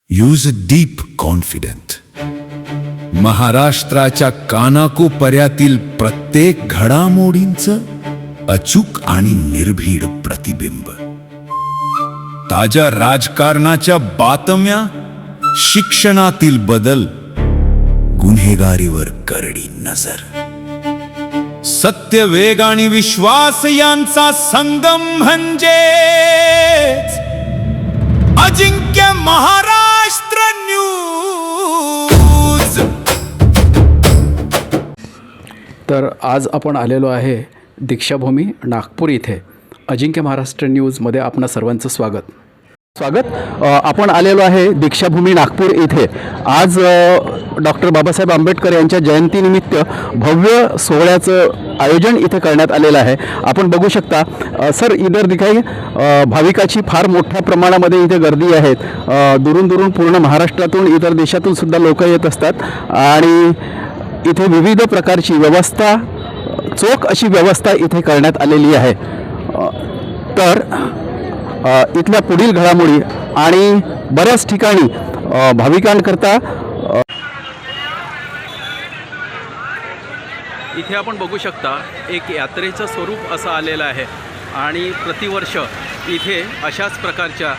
Use deep confident. महाराष्ट्राच्या कानाकोपऱ्यातील प्रत्येक घडामोडींचं अचूक आणि निर्भीड प्रतिबिंब. ताज्या राजकारणाच्या बातम्या, शिक्षणातील बदल, गुन्हेगारीवर करडी नजर. सत्य, वेग आणि विश्वास यांचा संगम म्हणजे अजिंक्य महाराष्ट्र न्यूज. तर आज आपण आलेलो आहे दीक्षाभूमी नागपूर इथे. अजिंक्य महाराष्ट्र न्यूजमध्ये आपणा सर्वांचं स्वागत. आपण आलेलो आहे दीक्षाभूमी नागपूर इथे. आज डॉक्टर बाबासाहेब आंबेडकर यांच्या जयंतीनिमित्त भव्य सोहळ्याचं आयोजन इथे करण्यात आलेलं आहे. आपण बघू शकता सर, इधर दिखाई भाविकाची फार मोठ्या प्रमाणामध्ये इथे गर्दी आहेत. दुरून दुरून पूर्ण महाराष्ट्रातून, इतर देशातून सुद्धा लोक येत असतात आणि इथे विविध प्रकारची व्यवस्था, चोख अशी व्यवस्था इथे करण्यात आलेली आहे. तर इथल्या पुढील घडामोडी आणि बऱ्याच ठिकाणी भाविकांकरता इथे आपण बघू शकता एक यात्रेचं स्वरूप असं आलेलं आहे आणि प्रतिवर्ष इथे अशाच प्रकारच्या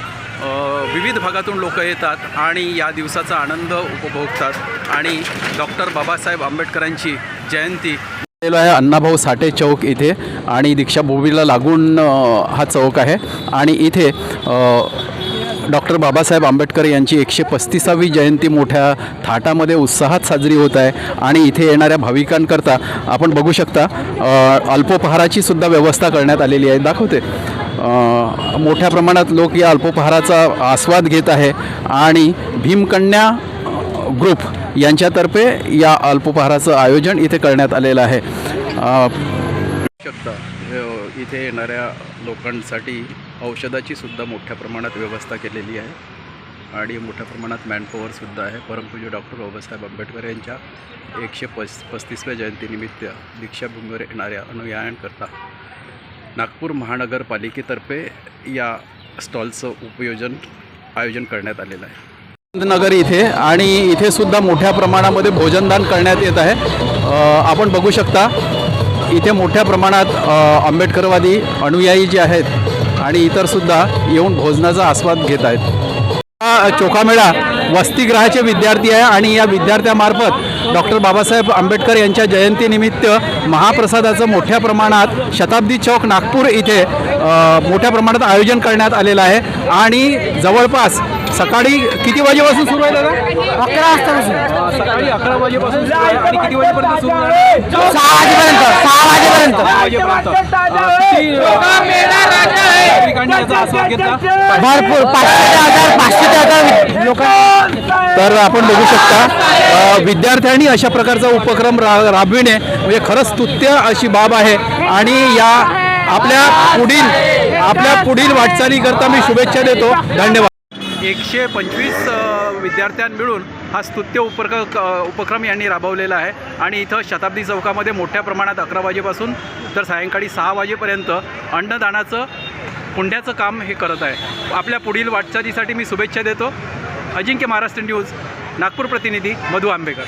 विविध भागातून लोक येतात आणि या दिवसाचा आनंद उपभोगतात. आणि डॉक्टर बाबासाहेब आंबेडकरांची जयंती आहे अण्णाभाऊ साठे चौक इथे आणि दीक्षाभूमीला लागून हा चौक आहे आणि इथे डॉक्टर बाबासाहेब आंबेडकर यांची 135वी जयंती मोठ्या थाटामध्ये उत्साहात साजरी होत आहे. आणि इथे येणाऱ्या भाविकांकरता आपण बघू शकता अल्पोपहाराची सुद्धा व्यवस्था करण्यात आलेली आहे. दाखवते मोठ्या प्रमाणात लोक या अल्पोपहाराचा आस्वाद घेत आहे आणि भीमकन्या ग्रुप यांच्यातर्फे या अल्पोपहाराचं आयोजन इथे करण्यात आलेलं आहे. शकता इथे येणाऱ्या लोकांसाठी औषधाची सुद्धा मोठ्या प्रमाणात व्यवस्था केलेली आहे आणि मोठ्या प्रमाणात मॅनपॉवरसुद्धा आहे. परमपूज्य डॉक्टर बाबासाहेब आंबेडकर यांच्या 135व्या जयंतीनिमित्त दीक्षाभूमीवर येणाऱ्या अनुयायांकरता नागपूर महानगरपालिकेतर्फे या स्टॉलचं आयोजन करण्यात आलेलं आहे. नगर इथे आणि इथे सुद्धा मोठ्या प्रमाणामध्ये भोजनदान करण्यात येत आहे. आपण बघू शकता इथे मोठ्या प्रमाणात आंबेडकरवादी अनुयायी जे आहेत आणि इतर सुद्धा येऊन भोजनाचा आस्वाद घेत आहेत. चोखामेळा वसतिगृहाचे विद्यार्थी आहे आणि या विद्यार्थ्यामार्फत डॉक्टर बाबासाहेब आंबेडकर यांच्या जयंतीनिमित्त महाप्रसादाचं मोठ्या प्रमाणात शताब्दी चौक नागपूर इथे मोठ्या प्रमाणात आयोजन करण्यात आलेलं आहे. आणि जवळपास सकाळी किती वाजेपासून सुरू आहे दादा? 11 वाजतापासून. सकाळी 11 वाजेपासून सुरू आहे आणि किती वाजेपर्यंत सुरू आहे? 6 वाजेपर्यंत. 6 वाजेपर्यंत. नागरिकांनी याचा आस्वाद घेतला भरपूर 500 ते 1000 लोक. तर आपण बघू शकता विद्यार्थ्यांनी अशा प्रकारचा उपक्रम राबविणे म्हणजे खरंच स्तुत्य अशी बाब आहे. आणि या आपल्या पुढील वाटचालीकरता मी शुभेच्छा देतो. धन्यवाद. 125 विद्यार्थ्यां मिळून हा स्तुत्य उपक्रम यांनी राबवलेला आहे. आणि इथं शताब्दी चौकामध्ये मोठ्या प्रमाणात 11 वाजेपासून तर सायंकाळी 6 वाजेपर्यंत अन्नदानाचं पुंड्याचं काम हे करत आहे. आपल्या पुढील वाटचालीसाठी मी शुभेच्छा देतो. अजिंक्य महाराष्ट्र न्यूज नागपूर प्रतिनिधी मधु आंबेकर.